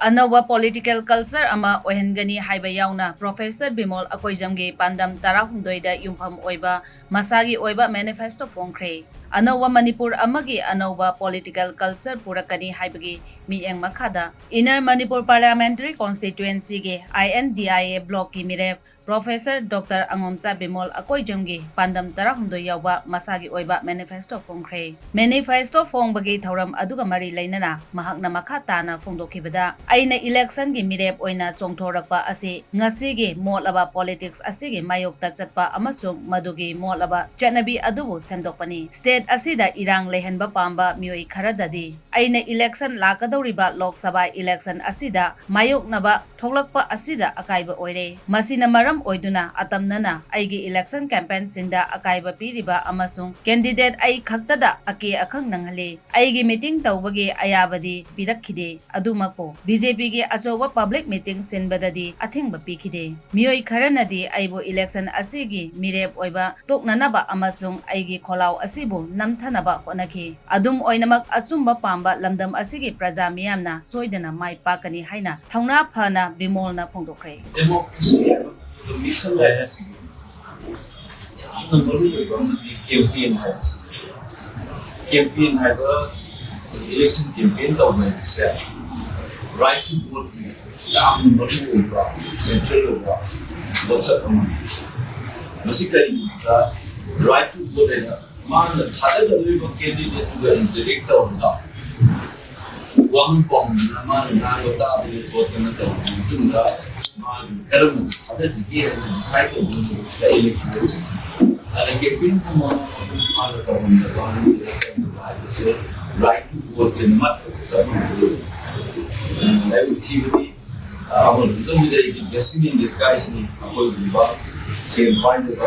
Anawa political culture ama oihengani haiba yauna Professor Bimol Akoijam gi Pandam Tarahundoida Yumpham Oiba Masagi Oiba Manifesto Phongkhre Anawa Manipur amagi anawa political culture purakani haibagi miyeng makada Inner Manipur Parliamentary Constituency gi INDIA block ki mire Professor Dr. Angomsa Bimol Akoijam gi Pandam Tarahundoi yawa Masagi Oiba Manifesto Phongkhre Manifesto Phongbagi thauram aduga mari lainana mahakna makha tana phongdokhibada aina election gi mirep oina chongthorakpa ase ngasi gi molaba politics ase gi mayokta chatpa amasung madugi molaba chanabi adubu semdokpani state asida irang lehenba pamba mioi kharadadi aina election lakadoriba lok sabha election asida mayoknaba thoglakpa asida akaiba oire masina maram oiduna atamnana aigi election campaign singda akaiba piriba amasung candidate ai khaktada ake akhang nanghale aigi meeting tawbagi ayabadi pirakhide adumako BJP gi achoba public meeting sinbadadi athingba pikhide mioi kharanadi aibo election asigi mirep oiba toknanaba amasung aigi kholaw asibu namthanaba honakhi adum oinamak achumba pamba lamdam asigi praja miyamna soidana mai pakani haina thauna phana bimolna phongdokhre mission legacy. Campaign have a election campaign government right to vote. Central lots of basically right to vote and man the candidate to interact on that. One bomb, man, Nagota, vote in the Karam, other decide to say electricity. And I get in from one of the government, right to vote in mud. And I would see the our investing in this guy's name, Akoijam, same point of